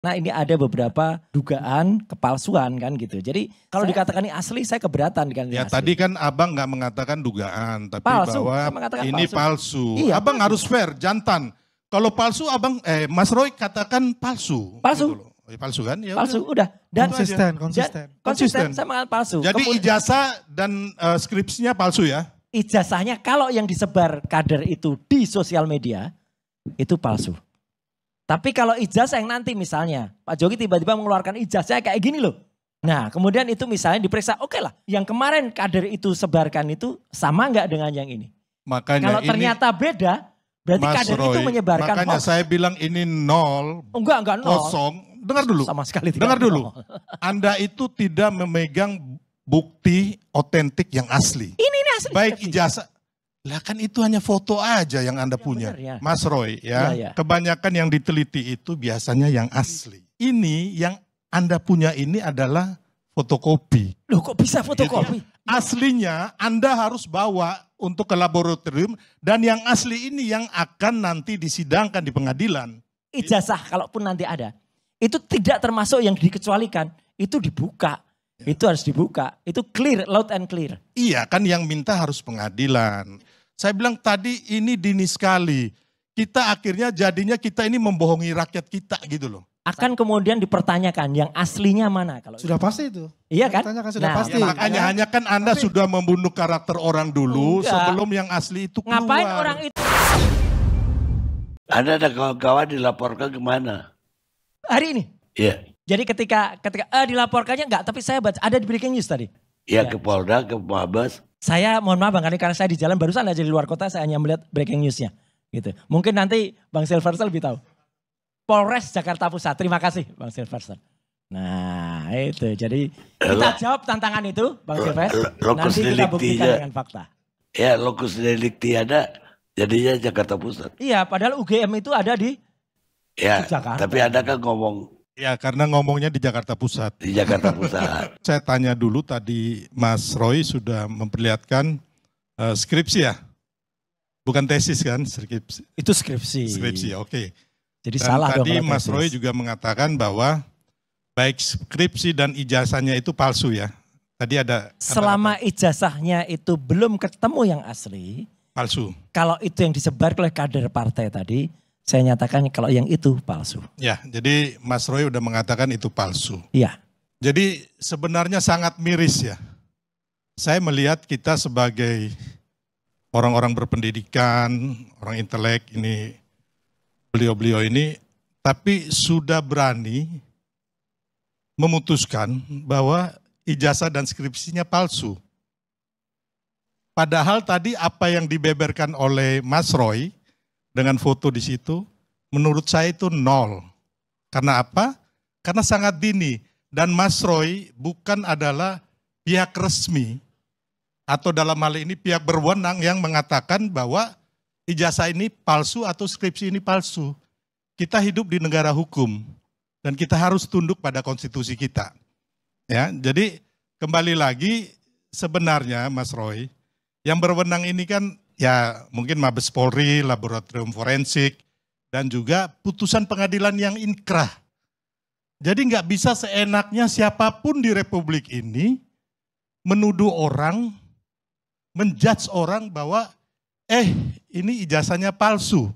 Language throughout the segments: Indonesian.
Nah ini ada beberapa dugaan kepalsuan kan gitu. Jadi kalau dikatakan ini asli saya keberatan kan ini Ya asli. tadi kan abang nggak mengatakan dugaan, tapi Palsu, bahwa saya mengatakan ini palsu. Iya, Abang palsu. harus fair, jantan. Kalau palsu abang, Mas Roy katakan palsu. Palsu. Gitu loh. Palsu kan? Ya Palsu udah. udah. Dan Konsisten. Saya mengatakan palsu. Jadi ijazah dan skripsinya palsu ya? Ijazahnya kalau yang disebar kader itu di sosial media itu palsu. Tapi kalau ijazah yang nanti misalnya Pak Jokowi tiba-tiba mengeluarkan ijazah kayak gini loh. Nah kemudian itu misalnya diperiksa, oke lah. Yang kemarin kader itu sebarkan itu sama nggak dengan yang ini? Makanya kalau ternyata beda, berarti Mas kader Roy, itu menyebarkan makanya hoax. saya bilang ini nol, Enggak nol. kosong. Dengar dulu. Sama sekali tidak. Dengar dulu. Nol. Anda itu tidak memegang bukti otentik yang asli. Ini asli. Baik ijazah. Lah kan itu hanya foto aja yang Anda punya. Benar, ya. Mas Roy ya. Ya. Kebanyakan yang diteliti itu biasanya yang asli. Ini yang Anda punya ini adalah fotokopi. Loh kok bisa fotokopi? Aslinya Anda harus bawa untuk ke laboratorium dan yang asli ini yang akan nanti disidangkan di pengadilan. Ijazah kalaupun nanti ada, itu tidak termasuk yang dikecualikan, itu dibuka. Itu harus dibuka, itu clear, loud and clear. Iya kan yang minta harus pengadilan. Saya bilang tadi ini dini sekali. Kita akhirnya jadinya kita ini membohongi rakyat kita gitu loh. Akan kemudian dipertanyakan yang aslinya mana kalau sudah pasti itu. Iya kan? Sudah pasti. Ya, makanya hanya kan Anda sudah membunuh karakter orang dulu sebelum yang asli itu keluar. Ngapain orang itu? Ada kawan-kawan dilaporkan kemana? Hari ini? Iya. Jadi ketika dilaporkannya enggak, tapi saya baca ada di breaking news tadi. Iya ke Polda, ke Mabes. Saya mohon maaf Bang, karena saya di jalan barusan aja di luar kota, saya hanya melihat breaking newsnya. Gitu. Mungkin nanti Bang Silverster lebih tahu. Polres Jakarta Pusat, terima kasih Bang Silverster. Nah itu, jadi kita jawab tantangan itu Bang Silverster. Nanti kita buktikan dengan fakta. Ya lokus delikti ada, jadinya Jakarta Pusat. Iya, padahal UGM itu ada di Jakarta. Tapi Anda kan ngomong. Ya karena ngomongnya di Jakarta Pusat. Di Jakarta Pusat. Saya tanya dulu tadi Mas Roy sudah memperlihatkan skripsi ya? Bukan tesis kan? Skripsi. Itu skripsi. Skripsi, oke. Jadi dan salah dong. Tadi Mas Roy juga mengatakan bahwa baik skripsi dan ijazahnya itu palsu ya? Tadi ada. Selama ijazahnya itu belum ketemu yang asli. Palsu. Kalau itu yang disebar oleh kader partai tadi. Saya nyatakan kalau yang itu palsu. Ya, jadi Mas Roy udah mengatakan itu palsu. Iya. Jadi sebenarnya sangat miris ya. Saya melihat kita sebagai orang-orang berpendidikan, orang intelek ini, beliau-beliau ini, tapi sudah berani memutuskan bahwa ijazah dan skripsinya palsu. Padahal tadi apa yang dibeberkan oleh Mas Roy, dengan foto di situ, menurut saya itu nol. Karena apa? Karena sangat dini. Dan Mas Roy bukan adalah pihak resmi, atau dalam hal ini pihak berwenang yang mengatakan bahwa ijazah ini palsu atau skripsi ini palsu. Kita hidup di negara hukum, dan kita harus tunduk pada konstitusi kita. Ya, jadi kembali lagi sebenarnya Mas Roy, yang berwenang ini kan ya mungkin Mabes Polri, laboratorium forensik, dan juga putusan pengadilan yang inkrah. Jadi nggak bisa seenaknya siapapun di Republik ini menuduh orang, menjudge orang bahwa ini ijazahnya palsu,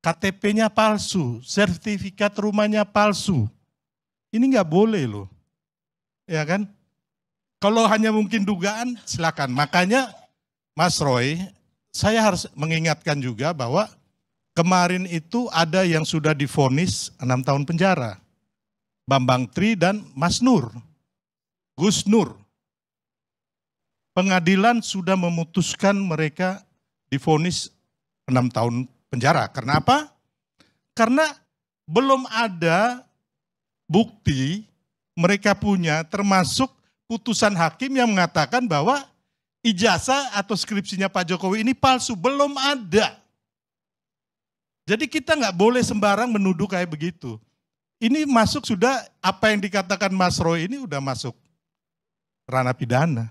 KTP-nya palsu, sertifikat rumahnya palsu. Ini nggak boleh loh, ya kan? Kalau hanya mungkin dugaan silakan. Makanya Mas Roy, saya harus mengingatkan juga bahwa kemarin itu ada yang sudah divonis 6 tahun penjara. Bambang Tri dan Mas Nur, Gus Nur. Pengadilan sudah memutuskan mereka divonis 6 tahun penjara. Karena apa? Karena belum ada bukti mereka punya, termasuk putusan hakim yang mengatakan bahwa ijazah atau skripsinya Pak Jokowi ini palsu, belum ada. Jadi kita nggak boleh sembarang menuduh kayak begitu. Ini masuk sudah, apa yang dikatakan Mas Roy ini udah masuk ranah pidana.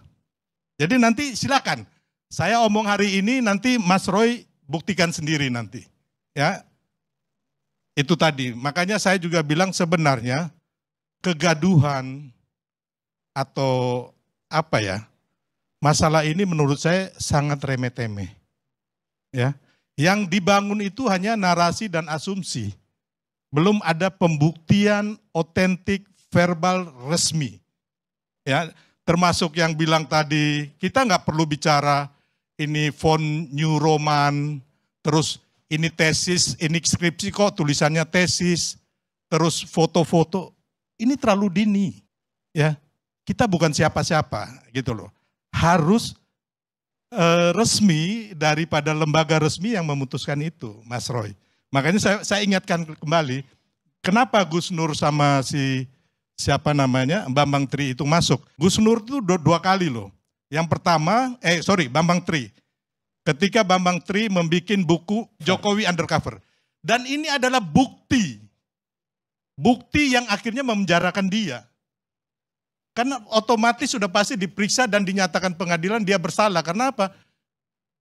Jadi nanti silakan, saya omong hari ini nanti Mas Roy buktikan sendiri nanti. Ya, Itu tadi, makanya saya juga bilang sebenarnya kegaduhan atau apa ya, masalah ini menurut saya sangat remeh-temeh. Ya, yang dibangun itu hanya narasi dan asumsi. Belum ada pembuktian otentik verbal resmi. Ya, termasuk yang bilang tadi, kita nggak perlu bicara ini font New Roman, terus ini tesis, ini skripsi kok tulisannya tesis, terus foto-foto, ini terlalu dini. Ya, kita bukan siapa-siapa gitu loh. Harus resmi daripada lembaga resmi yang memutuskan itu, Mas Roy. Makanya saya ingatkan kembali, kenapa Gus Nur sama siapa namanya, Bambang Tri itu masuk. Gus Nur itu dua kali loh. Yang pertama, Bambang Tri. Ketika Bambang Tri membuat buku Jokowi Undercover. Dan ini adalah bukti. Bukti yang akhirnya memenjarakan dia. Karena otomatis sudah pasti diperiksa dan dinyatakan pengadilan dia bersalah. Karena apa?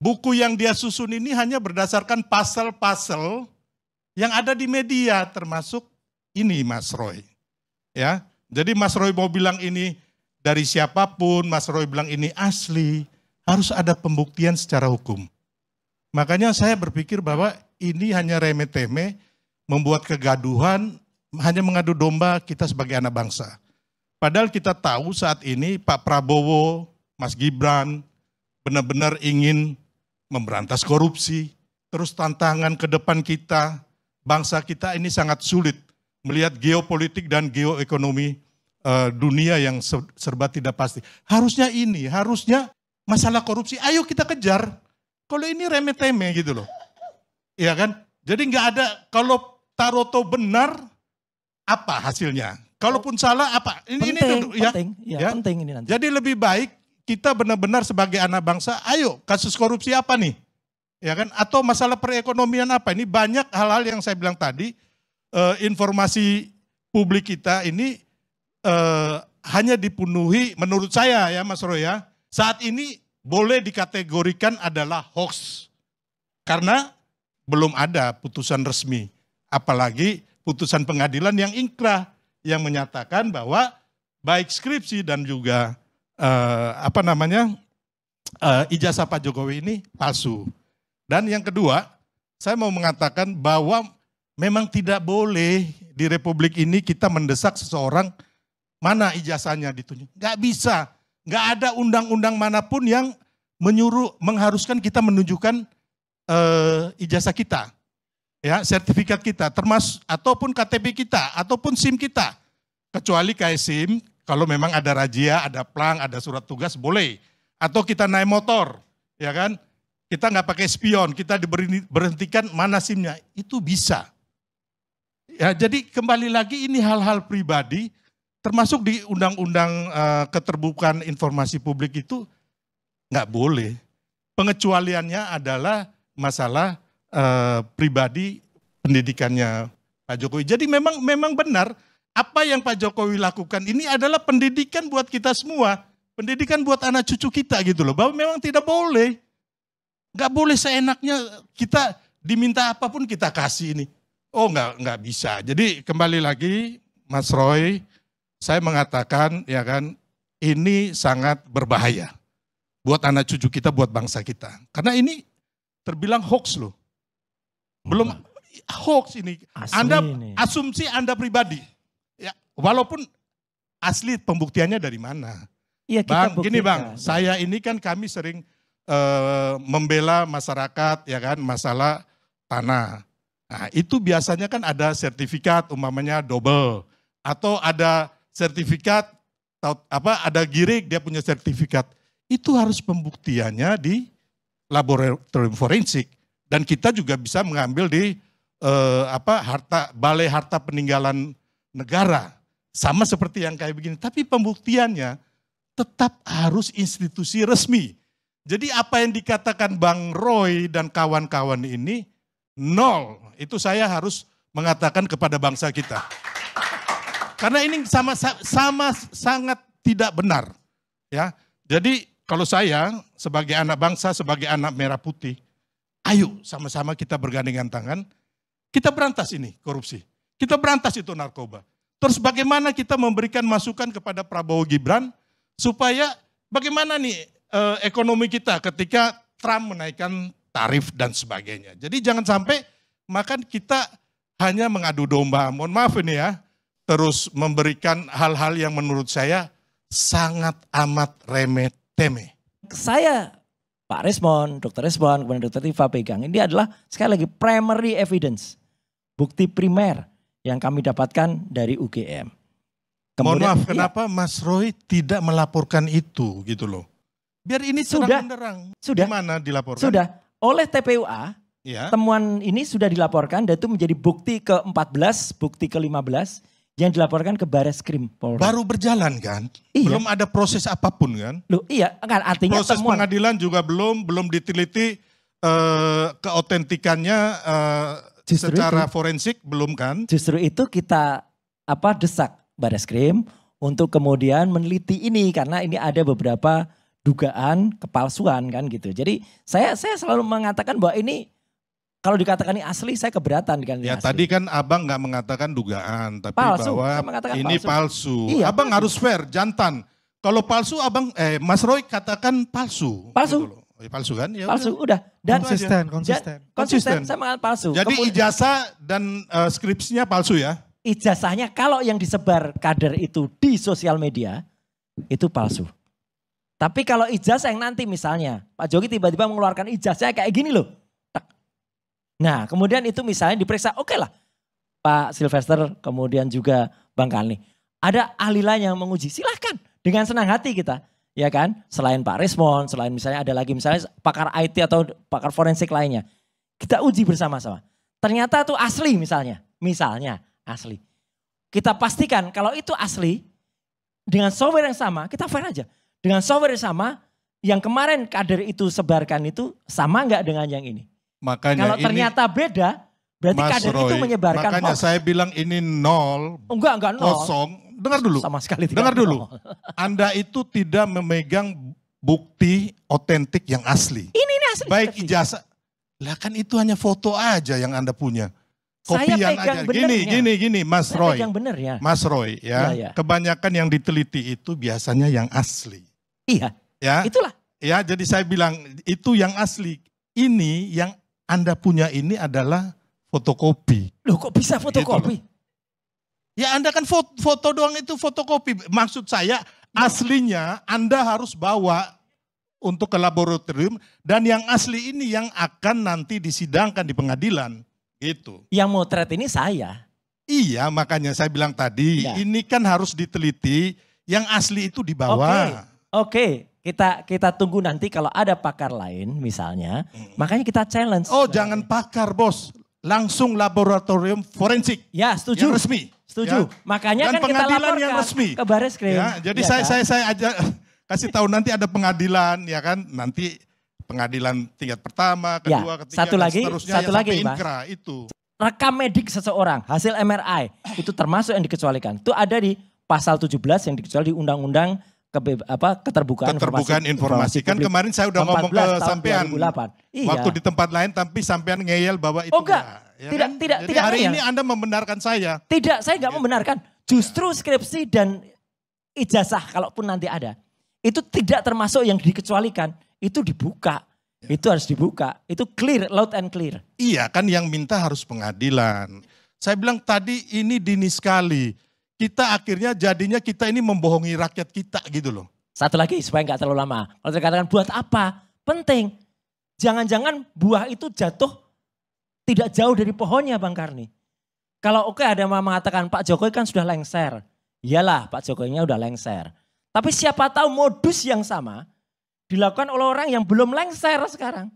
Buku yang dia susun ini hanya berdasarkan pasal-pasal yang ada di media, termasuk ini Mas Roy. Ya, jadi Mas Roy mau bilang ini dari siapapun, Mas Roy bilang ini asli, harus ada pembuktian secara hukum. Makanya saya berpikir bahwa ini hanya remeh-temeh, membuat kegaduhan, hanya mengadu domba kita sebagai anak bangsa. Padahal kita tahu saat ini Pak Prabowo, Mas Gibran, benar-benar ingin memberantas korupsi. Terus tantangan ke depan kita, bangsa kita ini sangat sulit melihat geopolitik dan geoekonomi dunia yang serba tidak pasti. Harusnya masalah korupsi, ayo kita kejar. Kalau ini remeh-temeh gitu loh. Iya kan? Jadi nggak ada, kalau Taroto benar, apa hasilnya? Kalaupun salah, apa? Penting ini nanti. Jadi lebih baik kita benar-benar sebagai anak bangsa, ayo kasus korupsi apa nih? Ya kan? Atau masalah perekonomian apa? Ini banyak hal-hal yang saya bilang tadi, informasi publik kita ini hanya dipenuhi, menurut saya ya Mas Roy ya, saat ini boleh dikategorikan adalah hoax. Karena belum ada putusan resmi. Apalagi putusan pengadilan yang inkrah, yang menyatakan bahwa baik skripsi dan juga ijazah Pak Jokowi ini palsu. Dan yang kedua, saya mau mengatakan bahwa memang tidak boleh di Republik ini kita mendesak seseorang mana ijazahnya ditunjuk. Nggak bisa. Nggak ada undang-undang manapun yang mengharuskan kita menunjukkan ijazah kita. Ya, sertifikat kita, termasuk ataupun KTP kita, ataupun SIM kita. Kecuali kayak SIM, kalau memang ada razia, ada plang, ada surat tugas, boleh. Atau kita naik motor, ya kan? Kita nggak pakai spion, kita diberhentikan mana SIM-nya, itu bisa. Ya, jadi kembali lagi ini hal-hal pribadi, termasuk di Undang-Undang Keterbukaan Informasi Publik itu nggak boleh. Pengecualiannya adalah masalah pribadi pendidikannya Pak Jokowi. Jadi memang benar apa yang Pak Jokowi lakukan ini adalah pendidikan buat kita semua. Pendidikan buat anak cucu kita gitu loh. Bahwa memang tidak boleh. Nggak boleh seenaknya kita diminta apapun kita kasih ini. Oh nggak bisa. Jadi kembali lagi Mas Roy, saya mengatakan ya kan ini sangat berbahaya. Buat anak cucu kita, buat bangsa kita. Karena ini terbilang hoax loh. Belum hoax ini. Asumsi Anda pribadi. Ya, walaupun asli pembuktiannya dari mana? Iya, Bang, gini Bang, saya ini kan kami sering membela masyarakat ya kan masalah tanah. Nah, itu biasanya kan ada sertifikat umpamanya double atau ada sertifikat ada girig dia punya sertifikat. Itu harus pembuktiannya di laboratorium forensik. Dan kita juga bisa mengambil di balai harta peninggalan negara. Sama seperti yang kayak begini. Tapi pembuktiannya tetap harus institusi resmi. Jadi apa yang dikatakan Bang Roy dan kawan-kawan ini nol. Itu saya harus mengatakan kepada bangsa kita. Karena ini sama sangat tidak benar. Ya. Jadi kalau saya sebagai anak bangsa, sebagai anak merah putih, ayo sama-sama kita bergandengan tangan. Kita berantas ini korupsi. Kita berantas itu narkoba. Terus bagaimana kita memberikan masukan kepada Prabowo Gibran supaya bagaimana nih ekonomi kita ketika Trump menaikkan tarif dan sebagainya. Jadi jangan sampai makan kita hanya mengadu domba. Mohon maaf ini ya. Terus memberikan hal-hal yang menurut saya sangat amat remeh-temeh. Saya, Pak Resmond, Dr. Resmond, kemudian Dr. Tifa pegang. Ini adalah sekali lagi primary evidence. Bukti primer yang kami dapatkan dari UGM. Mohon maaf, iya, kenapa Mas Roy tidak melaporkan itu gitu loh. Biar ini Sudah. terang-benderang. Sudah. Gimana dilaporkan? Sudah, oleh TPUA, Ya. temuan ini sudah dilaporkan dan itu menjadi bukti ke-14, bukti ke-15 yang dilaporkan ke Bareskrim Polri. Baru berjalan kan? Iya. Belum ada proses apapun kan? Loh iya, kan artinya Proses temuan. pengadilan juga belum diteliti keautentikannya Justru secara itu. forensik belum kan? Justru itu kita desak Bareskrim untuk kemudian meneliti ini karena ini ada beberapa dugaan kepalsuan kan gitu. Jadi saya selalu mengatakan bahwa ini kalau dikatakan ini asli saya keberatan kan ini Ya asli. tadi kan abang nggak mengatakan dugaan, tapi Palsu, bahwa saya mengatakan ini palsu. Iya, Abang palsu. harus fair, jantan. Kalau palsu abang, Mas Roy katakan palsu. Palsu. Gitu loh. Palsu kan? Ya Palsu udah. udah dan Konsisten, konsisten saya mengatakan palsu. Jadi Kemudian ijazah dan skripsinya palsu ya? ijazahnya kalau yang disebar kader itu di sosial media itu palsu. Tapi kalau ijazah yang nanti misalnya Pak Jokowi tiba-tiba mengeluarkan ijazahnya kayak gini loh. Tak. Nah kemudian itu misalnya diperiksa, oke lah Pak Sylvester kemudian juga Bang Kalni. Ada ahli lain yang menguji, silahkan dengan senang hati kita. Ya kan, selain Pak Resmond, selain misalnya ada lagi misalnya pakar IT atau pakar forensik lainnya. Kita uji bersama-sama. Ternyata itu asli misalnya asli. Kita pastikan kalau itu asli dengan software yang sama, kita fair aja. Dengan software yang sama, yang kemarin kader itu sebarkan itu sama nggak dengan yang ini? Makanya Kalau ternyata beda, berarti Mas kader Roy, itu menyebarkan makanya hoax. saya bilang ini nol, Enggak nol. kosong. Dengar dulu. Sama sekali tidak Dengar dulu. nol. Anda itu tidak memegang bukti otentik yang asli. Ini asli. Baik seperti. ijazah. Lah kan itu hanya foto aja yang Anda punya. Saya Kopian pegang aja. benernya. Gini, Mas Saya Roy. pegang bener ya. Mas Roy ya. Iya. Kebanyakan yang diteliti itu biasanya yang asli. Iya, Ya. itulah. Ya, jadi saya bilang itu yang asli. Ini yang Anda punya ini adalah fotokopi. Loh kok bisa fotokopi? Ya Anda kan foto doang itu fotokopi. Maksud saya aslinya Anda harus bawa untuk ke laboratorium. Dan yang asli ini yang akan nanti disidangkan di pengadilan. Gitu. Yang motret ini saya. Iya makanya saya bilang tadi Ya. ini kan harus diteliti. Yang asli itu dibawa. Oke. Kita tunggu nanti kalau ada pakar lain misalnya. Makanya kita challenge. Oh jangan pakar bos. Langsung laboratorium forensik. Ya setuju. Yang resmi. Setuju. Ya. Makanya Dan kan kita pengadilan laporkan yang resmi. ke Bareskrim. Ya, jadi Ya kan? saya ajak kasih tahu nanti ada pengadilan ya kan. Nanti pengadilan tingkat pertama, kedua, ketiga satu dan lagi, seterusnya satu ya, lake, sampai Pak. inkra itu. Rekam medik seseorang, hasil MRI itu termasuk yang dikecualikan. Itu ada di pasal 17 yang dikecualikan di Undang-Undang Keterbukaan Informasi. Kan Publik kemarin saya udah ngomong ke 14 tahun sampean 2008. Iya. waktu di tempat lain tapi sampean ngeyel bahwa itu Oh, enggak. Ya Tidak, kan? tidak, Jadi tidak hari ngeyel. ini Anda membenarkan saya. Tidak, saya nggak membenarkan. Justru skripsi dan ijazah kalaupun nanti ada. Itu tidak termasuk yang dikecualikan. Itu dibuka. Itu harus dibuka. Itu clear, loud and clear. Iya kan yang minta harus pengadilan. Saya bilang tadi ini dini sekali. Kita akhirnya jadinya kita ini membohongi rakyat kita gitu loh. Satu lagi supaya nggak terlalu lama. Kalau saya katakan buat apa? Penting. Jangan-jangan buah itu jatuh tidak jauh dari pohonnya Bang Karni. Kalau oke ada yang mengatakan Pak Jokowi kan sudah lengser. Iyalah Pak Jokowinya udah lengser. Tapi siapa tahu modus yang sama dilakukan oleh orang yang belum lengser sekarang.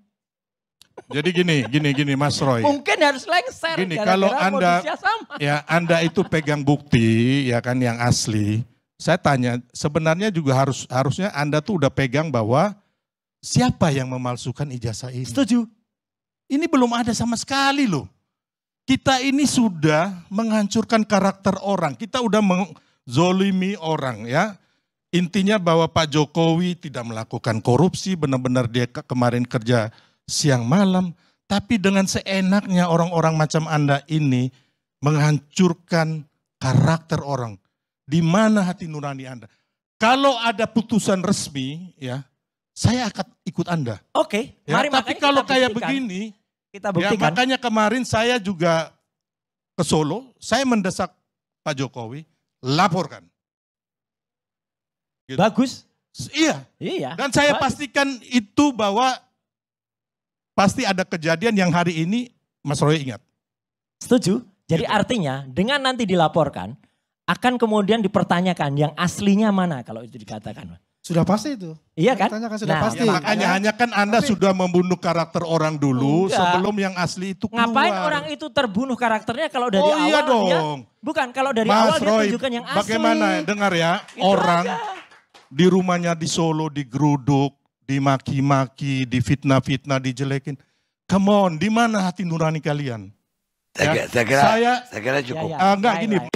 Jadi gini Mas Roy. Mungkin harus lengser. Gini, gara-gara kalau Anda modusnya sama. ya Anda itu pegang bukti ya kan yang asli. Saya tanya sebenarnya juga harusnya Anda tuh udah pegang bahwa siapa yang memalsukan ijazah ini. Setuju. Ini belum ada sama sekali loh. Kita ini sudah menghancurkan karakter orang. Kita udah menzolimi orang ya. Intinya bahwa Pak Jokowi tidak melakukan korupsi. Benar-benar dia kemarin kerja siang malam. Tapi dengan seenaknya orang-orang macam Anda ini menghancurkan karakter orang. Di mana hati nurani Anda? Kalau ada putusan resmi, ya, saya akan ikut Anda. Oke, Ya, mari tapi makanya kalau kita kayak buktikan. begini, Kita ya, buktikan. makanya kemarin saya juga ke Solo, saya mendesak Pak Jokowi, laporkan. Gitu. Bagus. Iya, Iya. dan saya bagus. pastikan itu bahwa pasti ada kejadian yang hari ini Mas Roy ingat. Setuju. Jadi Gitu. artinya dengan nanti dilaporkan, akan kemudian dipertanyakan yang aslinya mana kalau itu dikatakan. Sudah pasti itu. Iya kan? Ditanyakan sudah Nah, pasti. Ya, makanya hanya kan Anda Tapi- sudah membunuh karakter orang dulu Enggak. sebelum yang asli itu keluar. Ngapain orang itu terbunuh karakternya kalau dari Oh awal iya dia, dong. bukan kalau dari Mas awal dia Roy, tunjukkan yang asli. bagaimana dengar ya, Itu orang aja. di rumahnya di Solo digeruduk, dimaki-maki, difitnah-fitnah, dijelekin. Come on, di mana hati nurani kalian? Saya Ya, kira saya- cukup. Ya, ya. Enggak Baik, gini, baik.